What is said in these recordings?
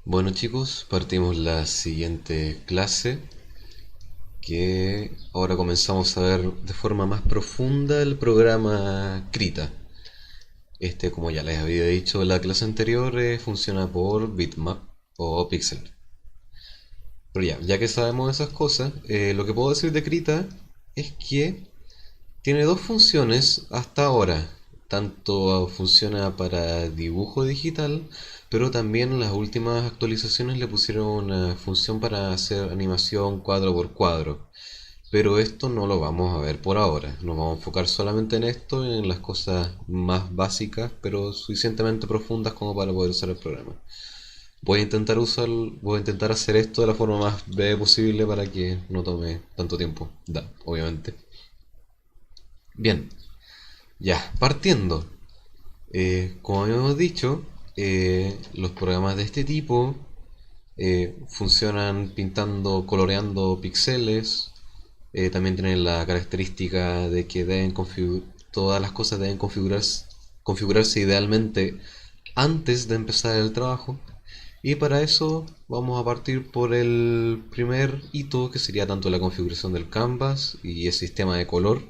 Bueno chicos, partimos la siguiente clase que ahora comenzamos a ver de forma más profunda el programa Krita. Este, como ya les había dicho en la clase anterior, funciona por bitmap o pixel. Pero ya que sabemos esas cosas, lo que puedo decir de Krita es que tiene dos funciones hasta ahora. Tanto funciona para dibujo digital, pero también en las últimas actualizaciones le pusieron una función para hacer animación cuadro por cuadro. Pero esto no lo vamos a ver por ahora. Nos vamos a enfocar solamente en esto, en las cosas más básicas, pero suficientemente profundas como para poder usar el programa. Voy a intentar hacer esto de la forma más breve posible para que no tome tanto tiempo. Obviamente. Bien, ya, partiendo. Como habíamos dicho, los programas de este tipo funcionan pintando, coloreando píxeles. También tienen la característica de que todas las cosas deben configurarse idealmente antes de empezar el trabajo. Y para eso vamos a partir por el primer hito, que sería tanto la configuración del canvas y el sistema de color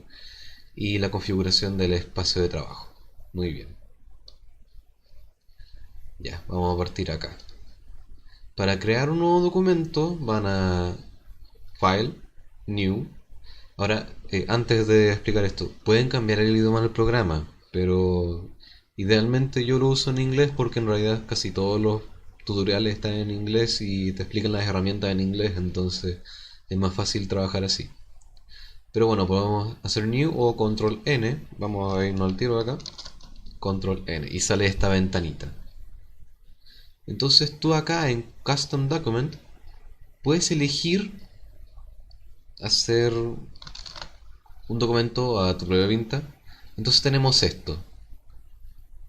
y la configuración del espacio de trabajo. Muy bien. Ya, vamos a partir acá. Para crear un nuevo documento van a File, New. Ahora, antes de explicar esto, pueden cambiar el idioma del programa, pero idealmente yo lo uso en inglés porque en realidad casi todos los tutoriales están en inglés y te explican las herramientas en inglés, entonces es más fácil trabajar así. Pero bueno, podemos hacer New o Control N. Vamos a irnos al tiro acá. Control N y sale esta ventanita. Entonces tú acá en Custom Document puedes elegir hacer un documento a tu propia pinta. Entonces tenemos esto.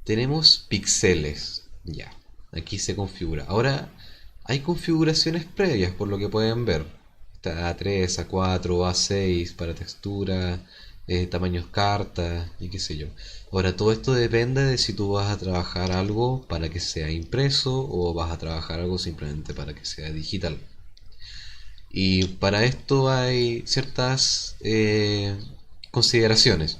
Tenemos píxeles. Ya. Aquí se configura. Ahora hay configuraciones previas por lo que pueden ver. Está A3, A4, A6 para textura, tamaños carta y qué sé yo. Ahora todo esto depende de si tú vas a trabajar algo para que sea impreso o vas a trabajar algo simplemente para que sea digital. Y para esto hay ciertas consideraciones.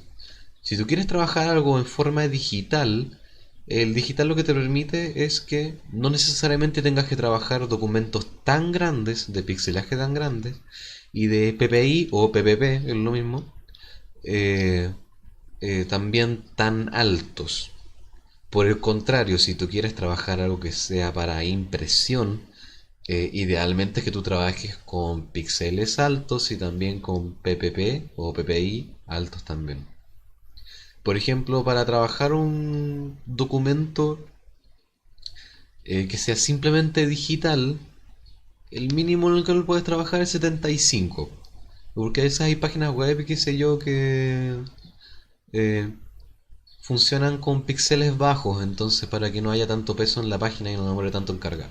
Si tú quieres trabajar algo en forma digital, el digital lo que te permite es que no necesariamente tengas que trabajar documentos tan grandes, de pixelaje tan grandes, y de PPI o PPP, es lo mismo, eh, también tan altos. Por el contrario, si tú quieres trabajar algo que sea para impresión, idealmente es que tú trabajes con píxeles altos y también con PPP o PPI altos también. Por ejemplo, para trabajar un documento que sea simplemente digital, el mínimo en el que lo puedes trabajar es 75. Porque a veces hay páginas web, qué sé yo, que eh, funcionan con píxeles bajos, entonces para que no haya tanto peso en la página y no demore tanto en cargar.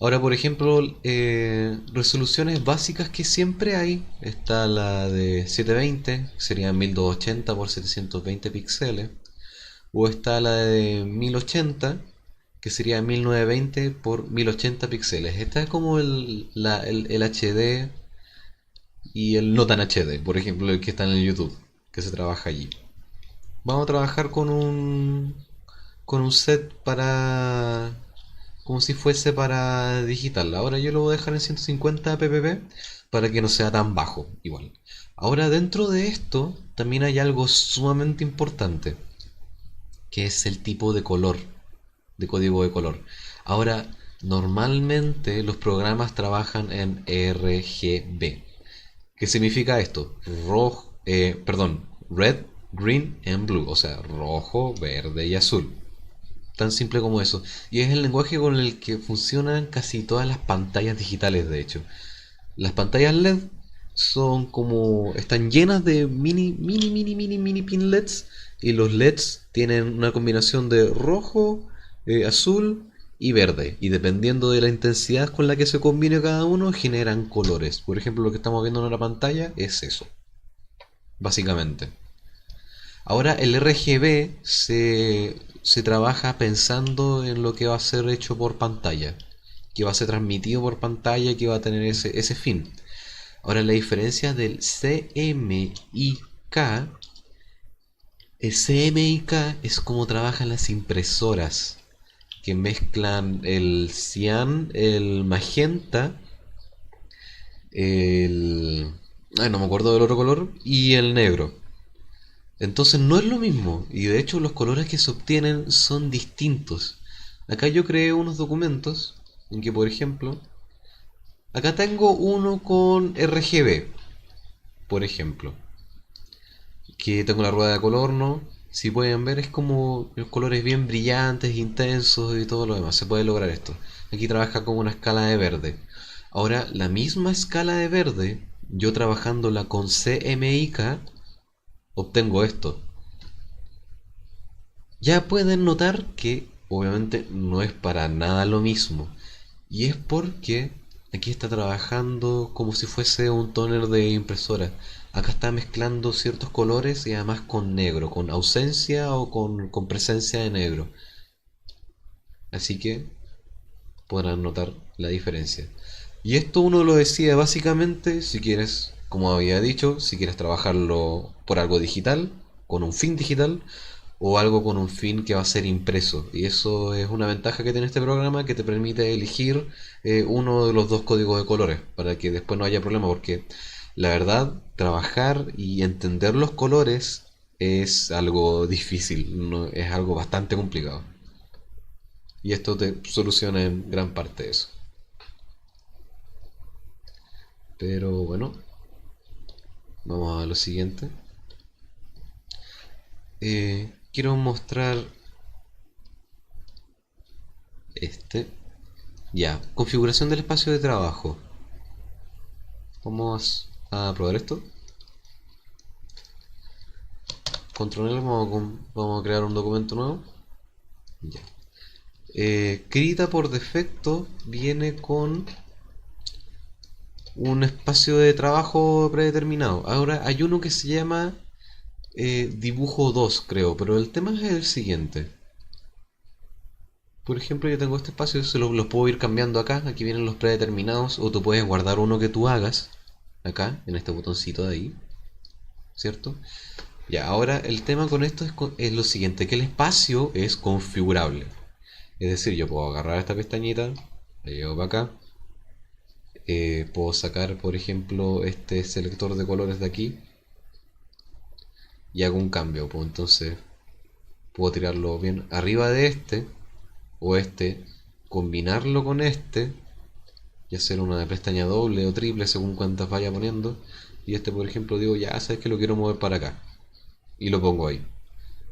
Ahora, por ejemplo, resoluciones básicas que siempre hay. Está la de 720, que sería 1280 por 720 píxeles. O está la de 1080, que sería 1920 por 1080 píxeles. Esta es como el HD y el no tan HD, por ejemplo, el que está en el YouTube, que se trabaja allí. Vamos a trabajar con un set para como si fuese para digital. Ahora yo lo voy a dejar en 150 ppb para que no sea tan bajo, igual. Ahora dentro de esto también hay algo sumamente importante, que es el tipo de color, de código de color. Ahora, normalmente los programas trabajan en RGB. ¿Qué significa esto? Red, Green and Blue, o sea, rojo, verde y azul. Tan simple como eso. Y es el lenguaje con el que funcionan casi todas las pantallas digitales, de hecho. Las pantallas LED están llenas de mini pinlets, y los LEDs tienen una combinación de rojo, azul y verde. Y dependiendo de la intensidad con la que se combine cada uno, generan colores. Por ejemplo, lo que estamos viendo en la pantalla es eso, básicamente. Ahora el RGB se trabaja pensando en lo que va a ser hecho por pantalla, que va a ser transmitido por pantalla, que va a tener ese fin. Ahora, la diferencia del CMYK, el CMYK es como trabajan las impresoras, que mezclan el cian, el magenta, el... Ay, no me acuerdo del otro color, y el negro. Entonces no es lo mismo, y de hecho los colores que se obtienen son distintos. Acá yo creé unos documentos en que, por ejemplo, acá tengo uno con RGB, por ejemplo, que tengo la rueda de color, ¿no? Si pueden ver, es como los colores bien brillantes, intensos y todo lo demás. Se puede lograr esto. Aquí trabaja con una escala de verde. Ahora, la misma escala de verde, yo trabajándola con CMYK, obtengo esto. Ya pueden notar que obviamente no es para nada lo mismo. Y es porque aquí está trabajando como si fuese un tóner de impresora. Acá está mezclando ciertos colores y además con negro, con ausencia o con presencia de negro. Así que podrán notar la diferencia. Y esto uno lo decide básicamente si quieres, como había dicho, si quieres trabajarlo por algo digital, con un fin digital, o algo con un fin que va a ser impreso. Y eso es una ventaja que tiene este programa que te permite elegir uno de los dos códigos de colores para que después no haya problema, porque la verdad, trabajar y entender los colores es algo difícil, no, es algo bastante complicado. Y esto te soluciona en gran parte eso. Pero bueno, vamos a lo siguiente. Quiero mostrar este. Ya, configuración del espacio de trabajo. Vamos a probar esto. Control L, vamos a crear un documento nuevo. Ya. Krita por defecto viene con un espacio de trabajo predeterminado. Ahora hay uno que se llama dibujo 2, creo, pero el tema es el siguiente. Por ejemplo, yo tengo este espacio, los puedo ir cambiando acá. Aquí vienen los predeterminados, o tú puedes guardar uno que tú hagas acá, en este botoncito de ahí, ¿cierto? Ya, ahora el tema con esto es lo siguiente, que el espacio es configurable. Es decir, yo puedo agarrar esta pestañita, la llevo para acá, puedo sacar, por ejemplo, este selector de colores de aquí y hago un cambio. Pues entonces puedo tirarlo bien arriba de este, o este, combinarlo con este y hacer una pestaña doble o triple según cuántas vaya poniendo. Y este, por ejemplo, digo, ya sabes que lo quiero mover para acá y lo pongo ahí.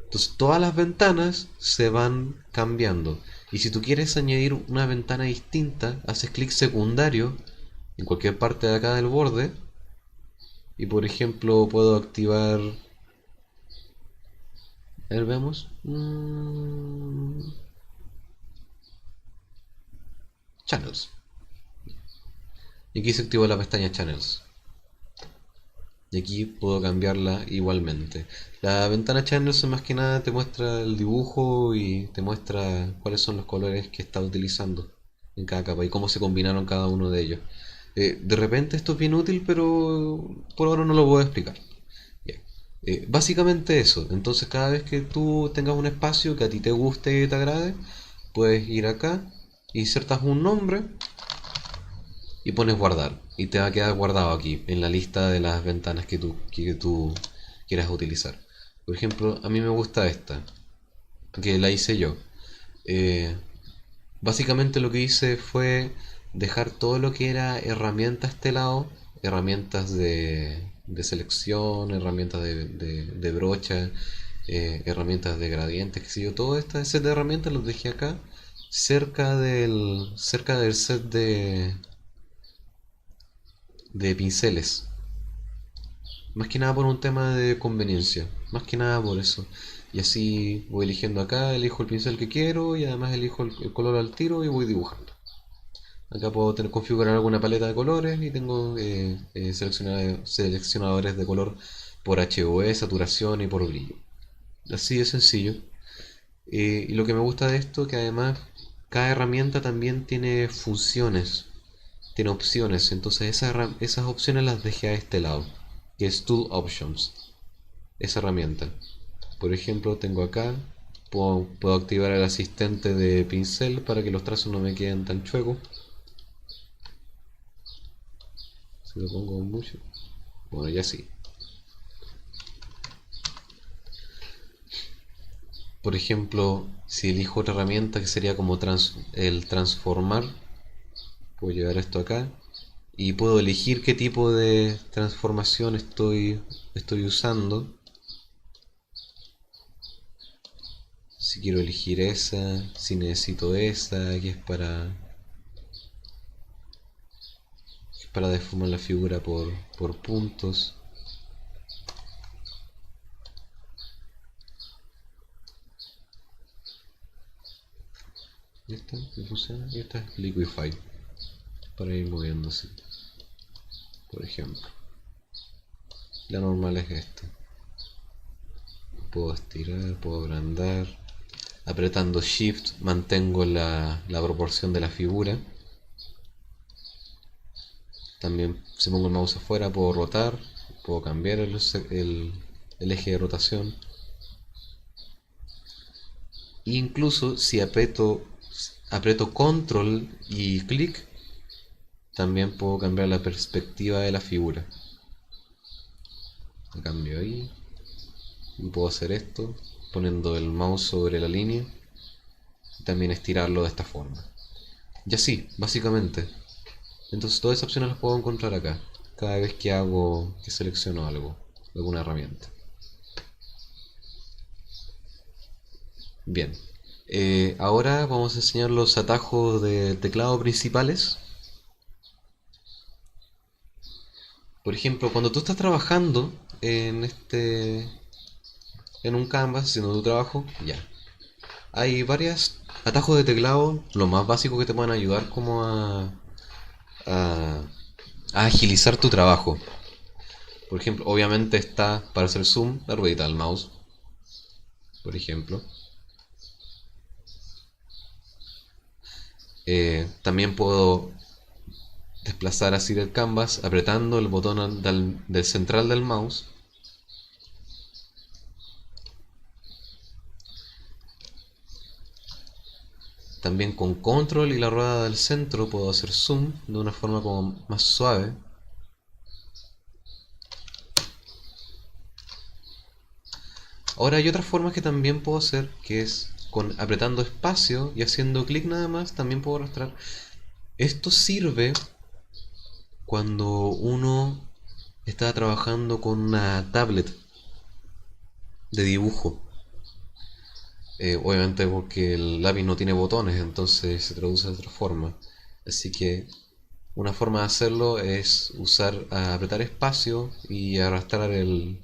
Entonces todas las ventanas se van cambiando. Y si tú quieres añadir una ventana distinta, haces clic secundario en cualquier parte de acá del borde. Y por ejemplo puedo activar... A ver, veamos. Channels. Y aquí se activó la pestaña Channels. Y aquí puedo cambiarla igualmente. La ventana Channels más que nada te muestra el dibujo y te muestra cuáles son los colores que está utilizando en cada capa y cómo se combinaron cada uno de ellos. De repente esto es bien útil, pero por ahora no lo voy a explicar. Bien. Básicamente eso. Entonces cada vez que tú tengas un espacio que a ti te guste y te agrade, puedes ir acá, insertas un nombre y pones guardar. Y te va a quedar guardado aquí, en la lista de las ventanas que tú quieras utilizar. Por ejemplo, a mí me gusta esta, que la hice yo. Eh, Básicamente lo que hice fue dejar todo lo que era herramientas a este lado, herramientas de selección, herramientas de brocha, herramientas de gradientes, qué sé yo, todo este set de herramientas los dejé acá, cerca del set de pinceles. Más que nada por un tema de conveniencia. Más que nada por eso. Y así voy eligiendo acá, elijo el pincel que quiero y además elijo el color al tiro y voy dibujando. Acá puedo configurar alguna paleta de colores y tengo seleccionadores de color por HOE, saturación y por brillo. Así de sencillo. Y lo que me gusta de esto que además cada herramienta también tiene funciones, tiene opciones, entonces esas opciones las dejé a este lado, que es Tool Options, esa herramienta. Por ejemplo, tengo acá, puedo activar el asistente de pincel para que los trazos no me queden tan chuecos. Si lo pongo mucho, bueno, ya sí. Por ejemplo, si elijo otra herramienta que sería como el transformar, puedo llevar esto acá y puedo elegir qué tipo de transformación estoy usando. Si quiero elegir esa, si necesito esa, que es para deformar la figura por puntos. ¿Y esta qué funciona? Y esta es Liquify, para ir moviéndose, por ejemplo. La normal es esta. Puedo estirar, puedo agrandar. Apretando Shift mantengo la proporción de la figura. También si pongo el mouse afuera puedo rotar, puedo cambiar el eje de rotación. E incluso si aprieto control y clic, también puedo cambiar la perspectiva de la figura. La cambio ahí. Y puedo hacer esto poniendo el mouse sobre la línea. Y también estirarlo de esta forma. Y así, básicamente. Entonces todas esas opciones las puedo encontrar acá. Cada vez que selecciono algo, alguna herramienta. Bien. Ahora vamos a enseñar los atajos de teclado principales. Por ejemplo, cuando tú estás trabajando en un canvas haciendo tu trabajo, ya. Hay varios atajos de teclado, lo más básico que te pueden ayudar como a, a agilizar tu trabajo. Por ejemplo, obviamente está para hacer zoom la ruedita del mouse, por ejemplo. También puedo desplazar así el canvas apretando el botón del central del mouse. También con control y la rueda del centro puedo hacer zoom de una forma como más suave. Ahora hay otras formas que también puedo hacer, que es apretando espacio y haciendo clic nada más, también puedo arrastrar. Esto sirve cuando uno está trabajando con una tablet de dibujo. Obviamente porque el lápiz no tiene botones, entonces se traduce de otra forma. Así que una forma de hacerlo es apretar espacio y arrastrar el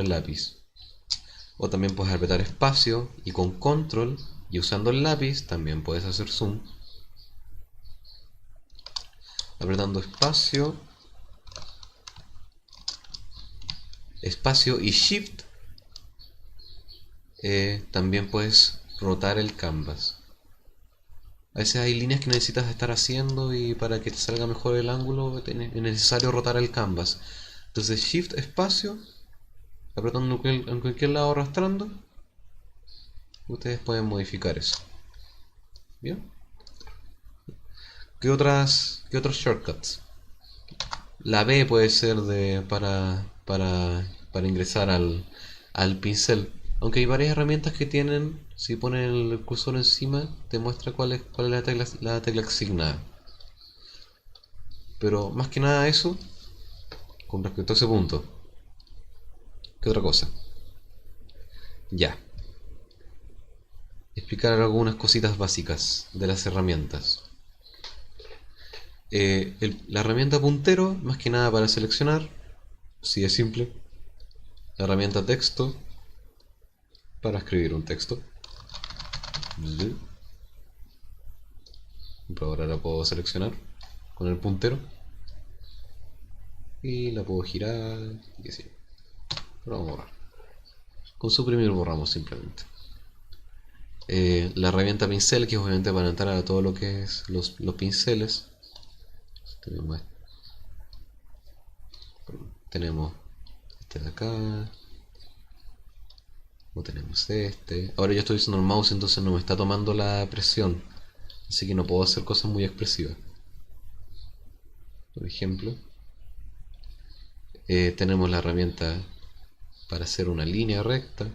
lápiz. O también puedes apretar espacio y con control y usando el lápiz también puedes hacer zoom. Apretando espacio y shift, también puedes rotar el canvas. A veces hay líneas que necesitas estar haciendo y para que te salga mejor el ángulo es necesario rotar el canvas. Entonces shift espacio, apretando en cualquier lado arrastrando, ustedes pueden modificar eso. ¿Bien? ¿Qué otros shortcuts? La B puede ser para ingresar al pincel. Aunque hay varias herramientas que tienen, si ponen el cursor encima, te muestra cuál es la tecla asignada. Pero más que nada eso, con respecto a ese punto. ¿Qué otra cosa? Ya. Explicar algunas cositas básicas de las herramientas. La herramienta puntero, más que nada para seleccionar, si es simple. La herramienta texto, para escribir un texto. Ahora la puedo seleccionar con el puntero. Y la puedo girar y así. Pero vamos a borrar. Con suprimir borramos simplemente. La herramienta pincel, que es obviamente para entrar a todo lo que es los pinceles. Tenemos, tenemos este de acá, o tenemos este. Ahora yo estoy usando el mouse, entonces no me está tomando la presión, así que no puedo hacer cosas muy expresivas. Por ejemplo, tenemos la herramienta para hacer una línea recta,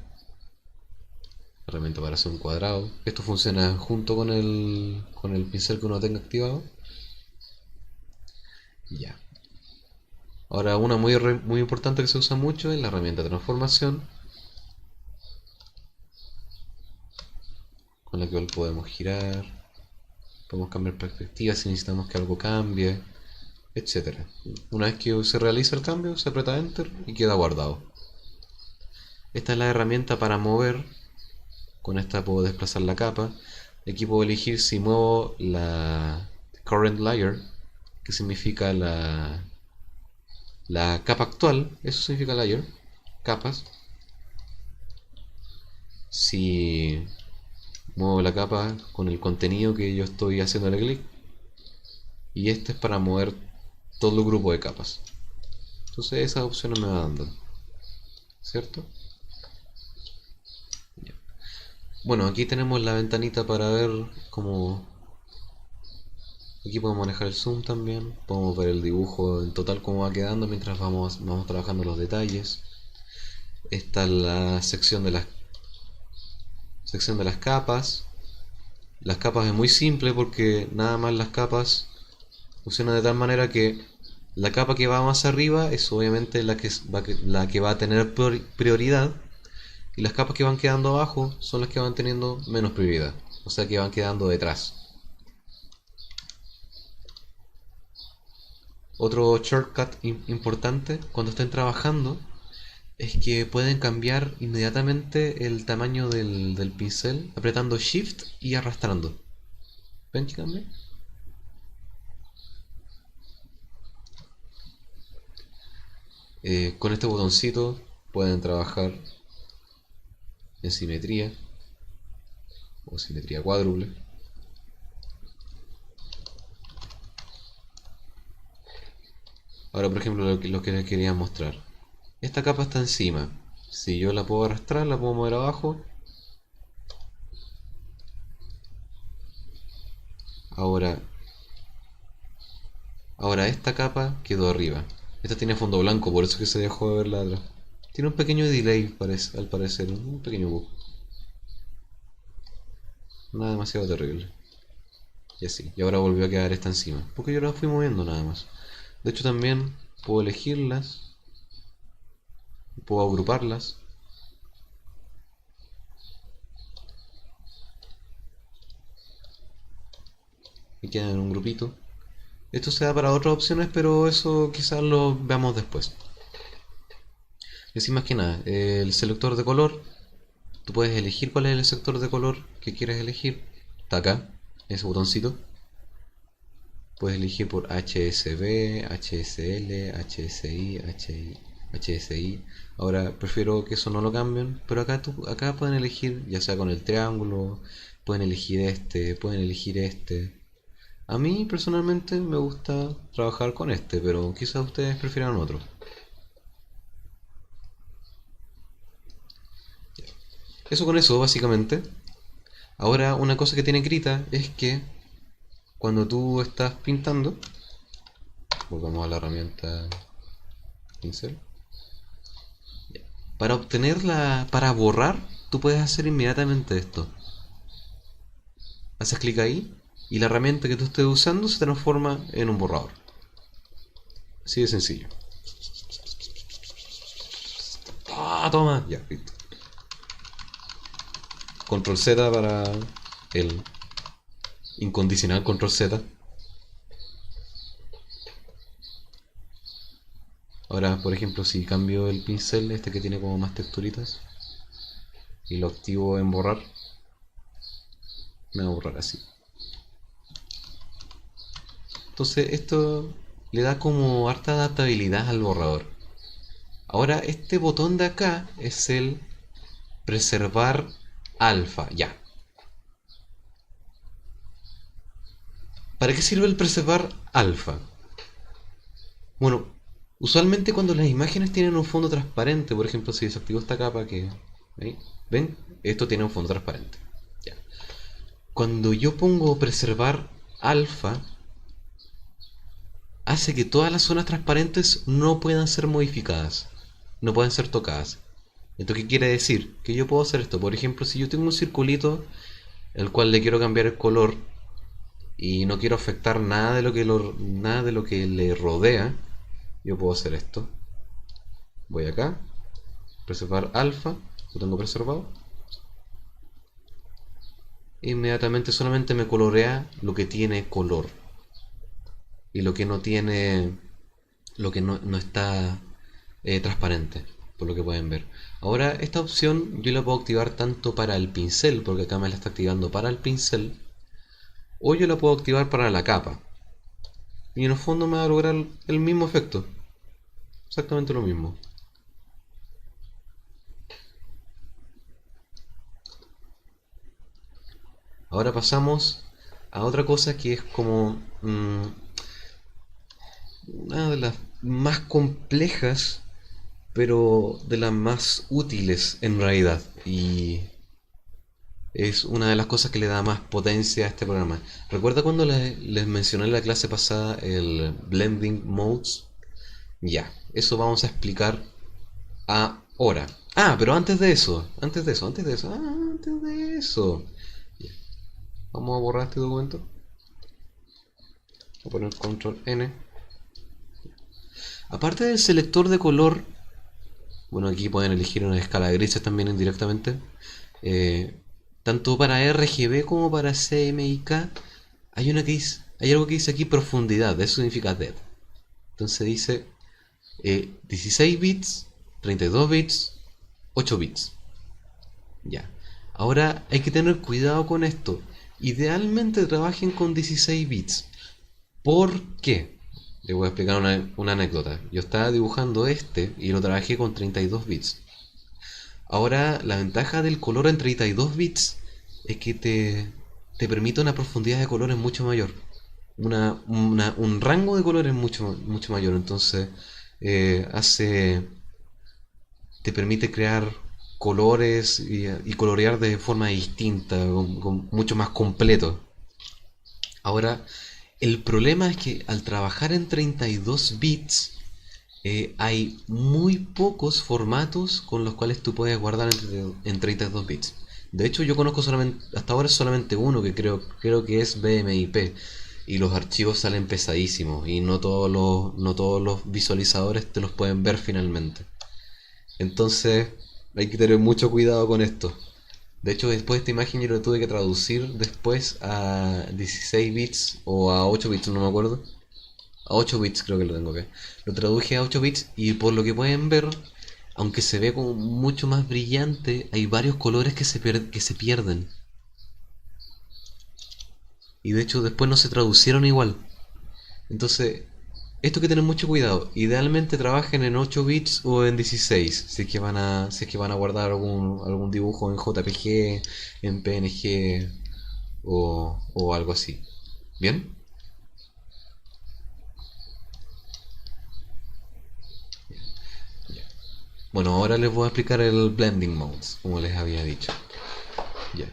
herramienta para hacer un cuadrado. Esto funciona junto con el pincel que uno tenga activado. Ya. Ahora una muy importante que se usa mucho es la herramienta de transformación, con la que podemos girar, podemos cambiar perspectiva si necesitamos que algo cambie, etcétera. Una vez que se realiza el cambio, se aprieta Enter y queda guardado. Esta es la herramienta para mover. Con esta puedo desplazar la capa. Aquí puedo elegir si muevo la current layer, que significa la capa actual. Eso significa layer, capas. Si muevo la capa con el contenido que yo estoy haciéndole clic. Y este es para mover todo el grupo de capas. Entonces esas opciones me van dando, ¿cierto? Bueno, aquí tenemos la ventanita para ver cómo... Aquí podemos manejar el zoom también, podemos ver el dibujo en total cómo va quedando mientras vamos trabajando los detalles. Esta es la sección de las capas. Las capas es muy simple porque nada más las capas funcionan de tal manera que la capa que va más arriba es obviamente la que va a tener prioridad, y las capas que van quedando abajo son las que van teniendo menos prioridad, o sea que van quedando detrás. Otro shortcut importante cuando estén trabajando es que pueden cambiar inmediatamente el tamaño del pincel apretando Shift y arrastrando. ¿Ven que cambia? Con este botoncito pueden trabajar en simetría o simetría cuádruple. Ahora, por ejemplo, lo que les quería mostrar. Esta capa está encima. Si yo la puedo arrastrar, la puedo mover abajo. Ahora, ahora esta capa quedó arriba. Esta tiene fondo blanco, por eso que se dejó de ver la otra. Tiene un pequeño delay, al parecer, un pequeño bug. Nada demasiado terrible. Y así. Y ahora volvió a quedar esta encima. Porque yo la fui moviendo nada más. De hecho también puedo elegirlas. Puedo agruparlas. Y quedan en un grupito. Esto se da para otras opciones, pero eso quizás lo veamos después. Y así más que nada, el selector de color. Tú puedes elegir cuál es el sector de color que quieres elegir. Está acá, ese botoncito. Puedes elegir por HSB, HSL, HSI, HSI. Ahora prefiero que eso no lo cambien, pero acá pueden elegir, ya sea con el triángulo, pueden elegir este, pueden elegir este. A mí personalmente me gusta trabajar con este, pero quizás ustedes prefieran otro. Eso con eso, básicamente. Ahora, una cosa que tiene Krita es que cuando tú estás pintando, volvamos a la herramienta pincel, para borrar, tú puedes hacer inmediatamente esto. Haces clic ahí y la herramienta que tú estés usando se transforma en un borrador. Así de sencillo. Ah, toma. Ya, listo. Control Z para el incondicional control Z. Ahora, por ejemplo, si cambio el pincel, este que tiene como más texturitas, y lo activo en borrar, me va a borrar así. Entonces esto le da como harta adaptabilidad al borrador. Ahora este botón de acá es el preservar alfa. Ya. ¿Para qué sirve el preservar alfa? Bueno, usualmente cuando las imágenes tienen un fondo transparente, por ejemplo, si desactivo esta capa que... ¿ahí? ¿Ven? Esto tiene un fondo transparente. Ya. Cuando yo pongo preservar alfa, hace que todas las zonas transparentes no puedan ser modificadas, no pueden ser tocadas. ¿Esto qué quiere decir? Que yo puedo hacer esto. Por ejemplo, si yo tengo un circulito el cual le quiero cambiar el color y no quiero afectar nada de lo que le rodea, yo puedo hacer esto. Voy acá, preservar alfa, lo tengo preservado. Inmediatamente solamente me colorea lo que tiene color y lo que no tiene, lo que no está transparente, por lo que pueden ver. Ahora esta opción yo la puedo activar tanto para el pincel, porque acá me la está activando para el pincel, o yo la puedo activar para la capa. Y en el fondo me va a lograr el mismo efecto, exactamente lo mismo. Ahora pasamos a otra cosa que es como una de las más complejas, pero de las más útiles en realidad. Y es una de las cosas que le da más potencia a este programa. ¿Recuerda cuando les mencioné en la clase pasada el Blending Modes? Ya, eso vamos a explicar ahora. Ah, pero antes de eso. Ya, vamos a borrar este documento. Voy a poner control N. Aparte del selector de color, bueno, aquí pueden elegir una escala de grises también indirectamente. Eh, Tanto para RGB como para CMYK hay algo que dice aquí profundidad, eso significa depth. Entonces dice 16 bits, 32 bits, 8 bits. Ya. Ahora hay que tener cuidado con esto. Idealmente trabajen con 16 bits. ¿Por qué? Les voy a explicar una anécdota. Yo estaba dibujando este y lo trabajé con 32 bits. Ahora, la ventaja del color en 32 bits es que te permite una profundidad de colores mucho mayor. Un rango de colores mucho mayor. Entonces, hace te permite crear colores y colorear de forma distinta, mucho más completo. Ahora, el problema es que al trabajar en 32 bits, hay muy pocos formatos con los cuales tú puedes guardar en 32 bits. De hecho, yo conozco solamente, hasta ahora solamente uno que creo que es BMIP. Y los archivos salen pesadísimos y no todos los visualizadores te los pueden ver finalmente. Entonces hay que tener mucho cuidado con esto. De hecho, después esta imagen yo lo tuve que traducir después a 16 bits o a 8 bits, no me acuerdo. A 8 bits creo que lo tengo que. Lo traduje a 8 bits y por lo que pueden ver, aunque se ve como mucho más brillante, hay varios colores que se pierden. Y de hecho después no se traducieron igual. Entonces, esto hay que tener mucho cuidado. Idealmente trabajen en 8 bits o en 16, si es que van a guardar algún dibujo en JPG, en PNG o algo así. ¿Bien? Bueno, ahora les voy a explicar el Blending Modes, como les había dicho. Ya.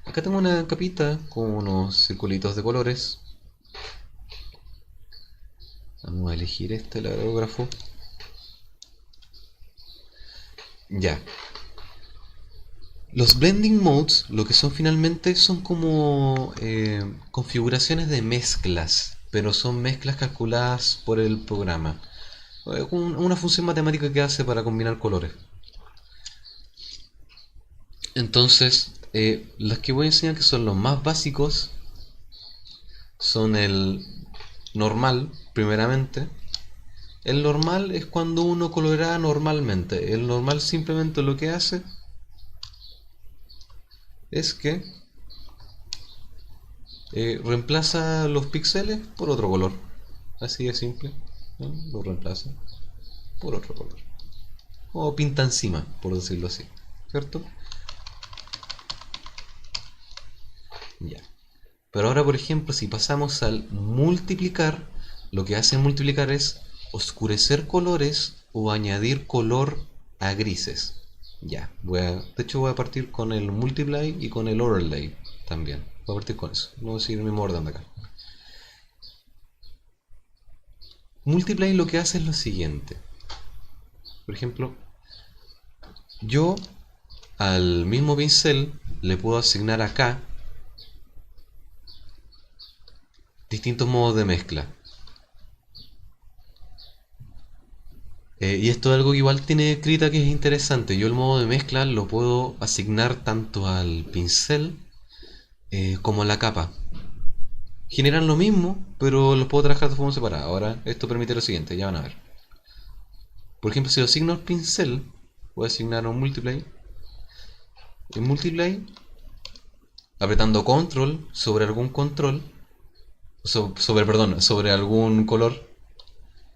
Acá tengo una capita con unos circulitos de colores. Vamos a elegir el aerógrafo. Ya. Los blending modes, lo que son finalmente, son como configuraciones de mezclas, pero son mezclas calculadas por el programa. Una función matemática que hace para combinar colores. Entonces, las que voy a enseñar que son los más básicos son el normal, primeramente. El normal es cuando uno colorea normalmente. El normal simplemente lo que hace es que reemplaza los píxeles por otro color. Así de simple. ¿No? Lo reemplaza por otro color. O pinta encima, por decirlo así. ¿Cierto? Ya. Pero ahora, por ejemplo, si pasamos al multiplicar, lo que hace multiplicar es oscurecer colores o añadir color a grises. Ya, de hecho voy a partir con el multiply y con el overlay también. Voy a partir con eso. No voy a seguir el mismo orden de acá. Multiply lo que hace es lo siguiente. Por ejemplo, yo al mismo pincel le puedo asignar acá distintos modos de mezcla. Y esto es algo que igual tiene escrita que es interesante. Yo el modo de mezcla lo puedo asignar tanto al pincel como a la capa. Generan lo mismo, pero los puedo trabajar de forma separada. Ahora, esto permite lo siguiente, ya van a ver. Por ejemplo, si lo asigno al pincel, voy a asignar un multiply. En multiply, apretando control sobre algún control, sobre algún color,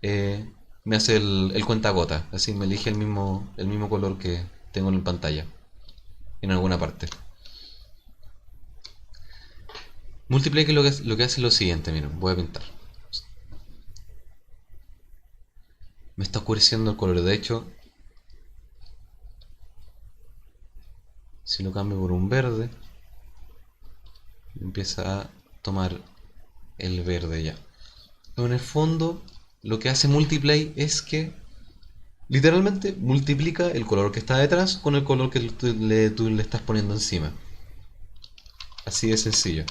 me hace el cuentagota. Así me elige el mismo color que tengo en pantalla, en alguna parte. Multiply que lo que hace es lo siguiente, miren, voy a pintar. Me está oscureciendo el color, de hecho, si lo cambio por un verde, empieza a tomar el verde ya. Pero en el fondo, lo que hace Multiply es que literalmente multiplica el color que está detrás con el color que tú le estás poniendo encima. Así de sencillo.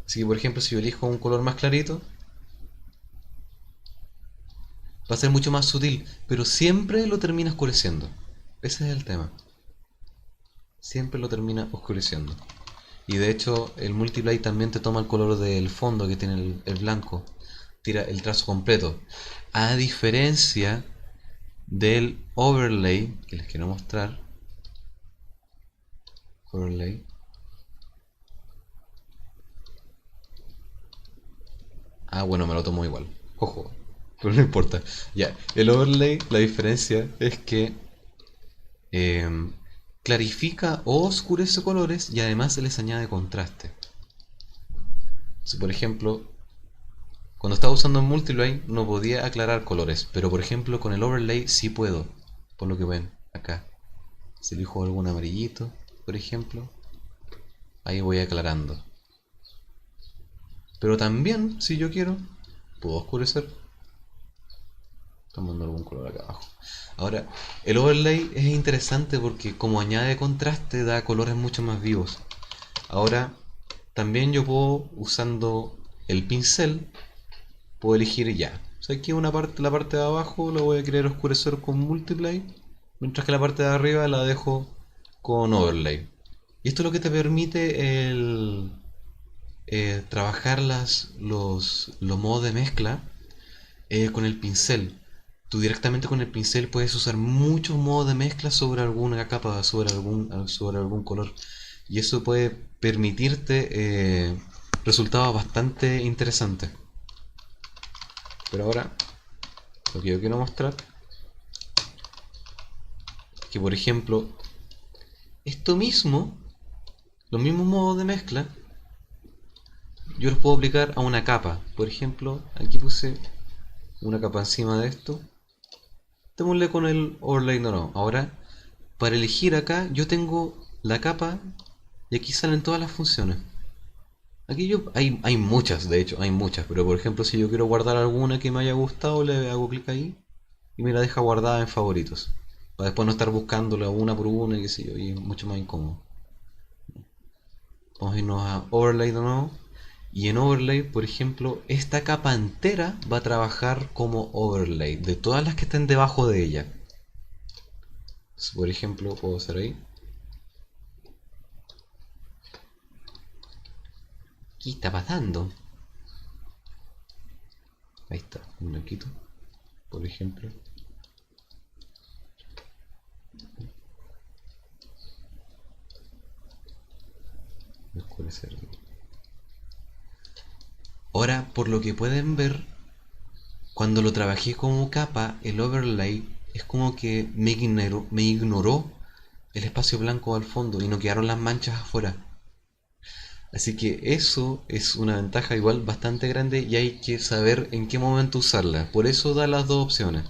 Así que por ejemplo si yo elijo un color más clarito, va a ser mucho más sutil, pero siempre lo termina oscureciendo. Ese es el tema. Siempre lo termina oscureciendo. Y de hecho el Multiply también te toma el color del fondo que tiene el blanco. Tira el trazo completo. A diferencia del overlay que les quiero mostrar. Overlay. Ah, bueno, me lo tomo igual. Ojo, pero no importa. Ya, el overlay, la diferencia es que clarifica o oscurece colores y además se les añade contraste. Si, por ejemplo, cuando estaba usando Multiply no podía aclarar colores, pero por ejemplo con el overlay sí puedo, por lo que ven acá. Si elijo algún amarillito, por ejemplo, ahí voy aclarando. Pero también, si yo quiero, puedo oscurecer tomando algún color acá abajo. Ahora, el overlay es interesante porque como añade contraste da colores mucho más vivos. Ahora, también yo puedo, usando el pincel, puedo elegir ya. O sea, aquí la parte de abajo la voy a querer oscurecer con Multiply, mientras que la parte de arriba la dejo con overlay. Y esto es lo que te permite trabajar los modos de mezcla con el pincel. Tú directamente con el pincel puedes usar muchos modos de mezcla sobre alguna capa, sobre algún color. Y eso puede permitirte resultados bastante interesantes. Pero ahora, lo que yo quiero mostrar es que, por ejemplo, esto mismo, los mismos modos de mezcla, yo los puedo aplicar a una capa. Por ejemplo, aquí puse una capa encima de esto. Démosle con el overlay no. Ahora, para elegir acá, yo tengo la capa y aquí salen todas las funciones. Aquí hay muchas, de hecho, hay muchas. Pero por ejemplo, si yo quiero guardar alguna que me haya gustado, le hago clic ahí y me la deja guardada en favoritos. Para después no estar buscándola una por una y qué sé yo, y es mucho más incómodo. Vamos a irnos a overlay de nuevo. Y en overlay, por ejemplo, esta capa entera va a trabajar como overlay de todas las que estén debajo de ella. Entonces, por ejemplo, puedo hacer ahí. ¿Qué está pasando? Ahí está, un blanquito, por ejemplo. Oscurecer. Ahora, por lo que pueden ver, cuando lo trabajé como capa, el overlay es como que me ignoró el espacio blanco al fondo y no quedaron las manchas afuera. Así que eso es una ventaja igual bastante grande y hay que saber en qué momento usarla. Por eso da las dos opciones.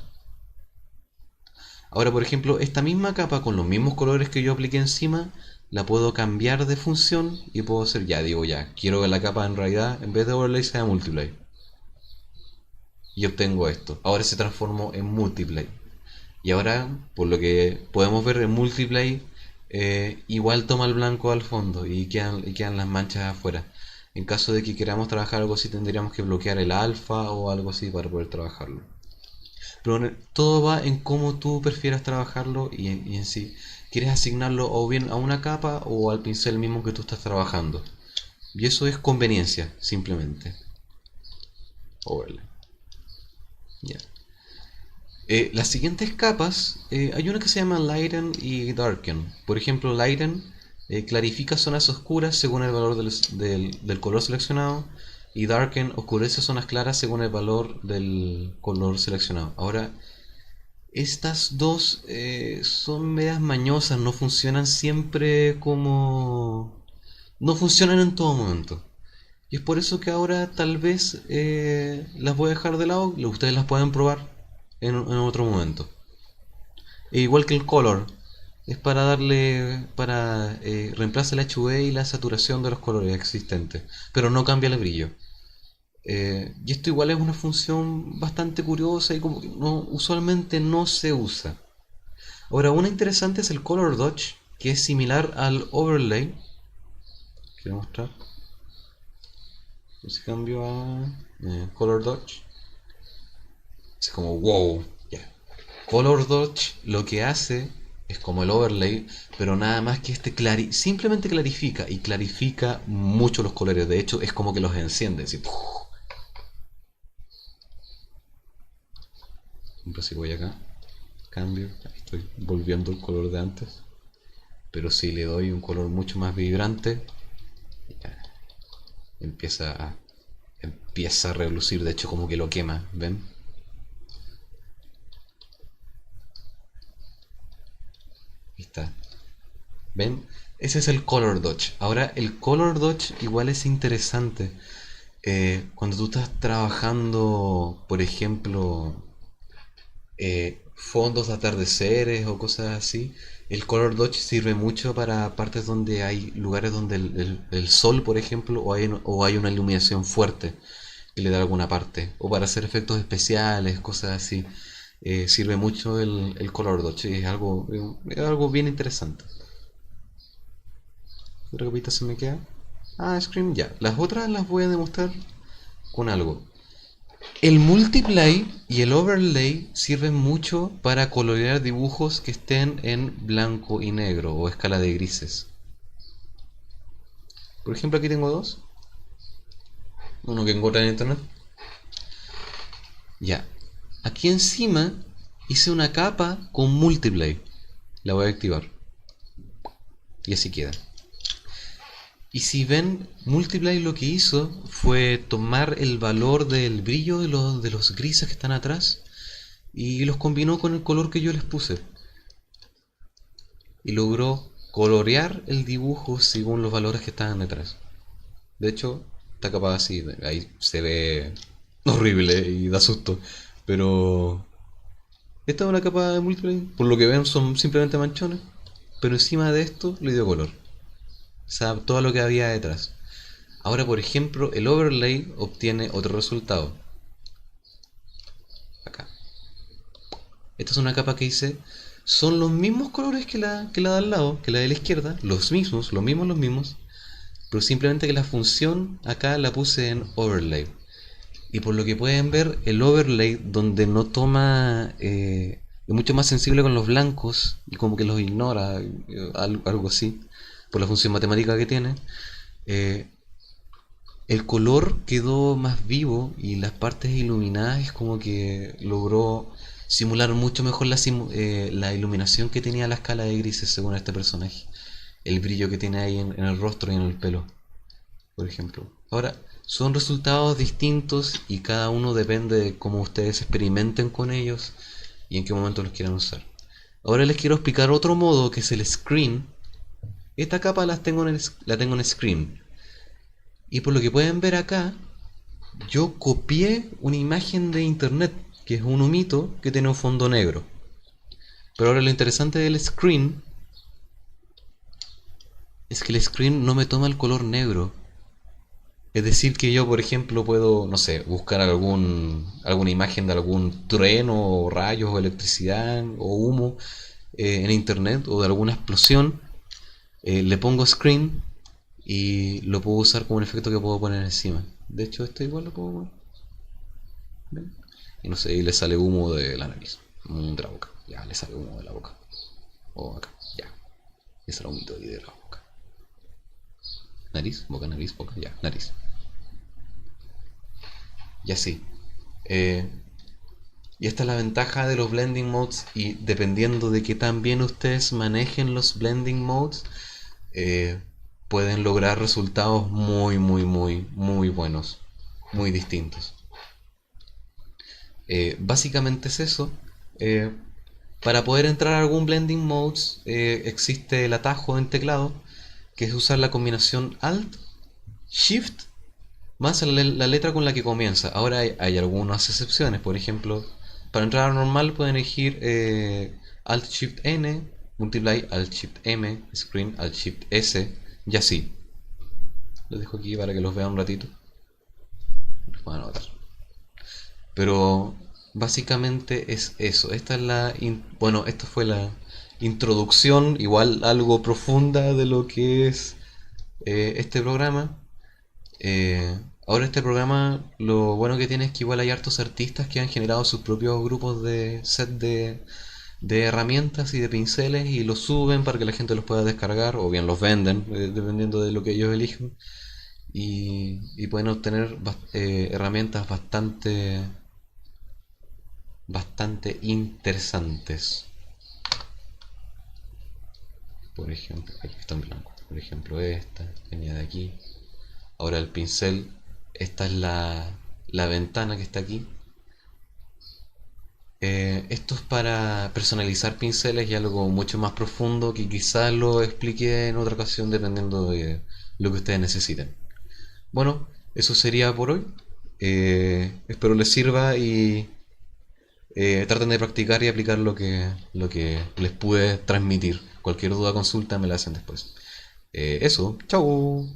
Ahora, por ejemplo, esta misma capa con los mismos colores que yo apliqué encima, la puedo cambiar de función y puedo hacer, ya digo, ya, quiero que la capa en realidad, en vez de overlay, sea multiply. Y obtengo esto. Ahora se transformó en multiply. Y ahora, por lo que podemos ver en multiply, igual toma el blanco al fondo y quedan las manchas afuera. En caso de que queramos trabajar algo así, tendríamos que bloquear el alfa o algo así para poder trabajarlo. Pero todo va en cómo tú prefieras trabajarlo y en sí. ¿Quieres asignarlo o bien a una capa o al pincel mismo que tú estás trabajando? Y eso es conveniencia, simplemente. Overlay. Ya. Las siguientes capas, hay una que se llama Lighten y Darken. Por ejemplo, Lighten clarifica zonas oscuras según el valor del color seleccionado y Darken oscurece zonas claras según el valor del color seleccionado. Ahora, estas dos son medias mañosas, no funcionan siempre como... No funcionan en todo momento. Y es por eso que ahora tal vez las voy a dejar de lado, ustedes las pueden probar en otro momento. E igual que el color, es para darle, para reemplazar el HV y la saturación de los colores existentes, pero no cambia el brillo. Y esto igual es una función bastante curiosa y como que usualmente no se usa. Ahora, una interesante es el Color Dodge, que es similar al Overlay. Quiero mostrar. Si cambio a Color Dodge, es como wow. Yeah. Color Dodge lo que hace es como el Overlay, pero nada más que este simplemente clarifica y clarifica mucho los colores. De hecho, es como que los enciende. Así, si voy acá, cambio, ahí estoy volviendo el color de antes. Pero si le doy un color mucho más vibrante, ya, empieza a relucir. De hecho, como que lo quema, ¿ven? Ahí está. ¿Ven? Ese es el Color Dodge. Ahora, el Color Dodge igual es interesante. Cuando tú estás trabajando, por ejemplo, fondos de atardeceres o cosas así, el Color Dodge sirve mucho para partes donde hay lugares donde el sol, por ejemplo, o hay una iluminación fuerte que le da alguna parte, o para hacer efectos especiales, cosas así. Sirve mucho el Color Dodge, es algo bien interesante. ¿Otra capita se me queda? Ah, Scream, ya. Las otras las voy a demostrar con algo. El multiply y el overlay sirven mucho para colorear dibujos que estén en blanco y negro o escala de grises. Por ejemplo, aquí tengo dos. Uno que encontré en internet. Ya. Aquí encima hice una capa con multiply. La voy a activar. Y así queda. Y si ven, Multiply lo que hizo fue tomar el valor del brillo de los grises que están atrás y los combinó con el color que yo les puse. Y logró colorear el dibujo según los valores que estaban detrás. De hecho, está capaz así, ahí se ve horrible y da susto. Pero esta es una capa de Multiply, por lo que ven son simplemente manchones. Pero encima de esto le dio color. O sea, todo lo que había detrás. Ahora, por ejemplo, el overlay obtiene otro resultado. Acá. Esta es una capa que dice, son los mismos colores que la de al lado, que la de la izquierda, los mismos, pero simplemente que la función acá la puse en overlay. Y por lo que pueden ver, el overlay donde no toma, es mucho más sensible con los blancos y como que los ignora, algo así, por la función matemática que tiene. eh, el color quedó más vivo y las partes iluminadas es como que logró simular mucho mejor la iluminación que tenía la escala de grises según este personaje. El brillo que tiene ahí en el rostro y en el pelo, por ejemplo. Ahora, son resultados distintos y cada uno depende de cómo ustedes experimenten con ellos y en qué momento los quieran usar. Ahora les quiero explicar otro modo que es el screen. Esta capa la tengo en screen. Y por lo que pueden ver acá, yo copié una imagen de internet, que es un humito que tiene un fondo negro. Pero ahora lo interesante del screen es que el screen no me toma el color negro. Es decir, que yo, por ejemplo, puedo, no sé, buscar alguna imagen de algún trueno, o rayos, o electricidad, o humo en internet, o de alguna explosión. Le pongo screen y lo puedo usar como un efecto que puedo poner encima. De hecho, esto igual lo puedo poner. ¿Ven? Y no sé, y le sale humo de la nariz, de la boca. Ya, le sale humo de la boca. O acá, ya. Le sale humito de la boca. Nariz, boca, ya, nariz. Y así. Eh, y esta es la ventaja de los blending modes, y dependiendo de que tan bien ustedes manejen los blending modes, eh, pueden lograr resultados muy buenos, muy distintos. Básicamente es eso. Eh, para poder entrar a algún blending modes existe el atajo en teclado, que es usar la combinación Alt, Shift más la letra con la que comienza. Ahora hay algunas excepciones. Por ejemplo, para entrar a normal pueden elegir Alt Shift N, Multiply Alt Shift M, Screen Alt Shift S, y así. Los dejo aquí para que los vean un ratito. Los van a notar. Pero básicamente es eso. Esta es bueno, esta fue la introducción, igual algo profunda de lo que es este programa. Ahora este programa, lo bueno que tiene es que igual hay hartos artistas que han generado sus propios grupos de set de herramientas y de pinceles, y los suben para que la gente los pueda descargar, o bien los venden, dependiendo de lo que ellos elijan. Y pueden obtener herramientas bastante interesantes. Por ejemplo, aquí está en blanco. Por ejemplo, esta venía de aquí. Ahora el pincel, esta es la ventana que está aquí. Esto es para personalizar pinceles y algo mucho más profundo que quizás lo explique en otra ocasión dependiendo de lo que ustedes necesiten. Bueno, eso sería por hoy. Espero les sirva y traten de practicar y aplicar lo que les pude transmitir. Cualquier duda, consulta, me la hacen después. Eso, chao.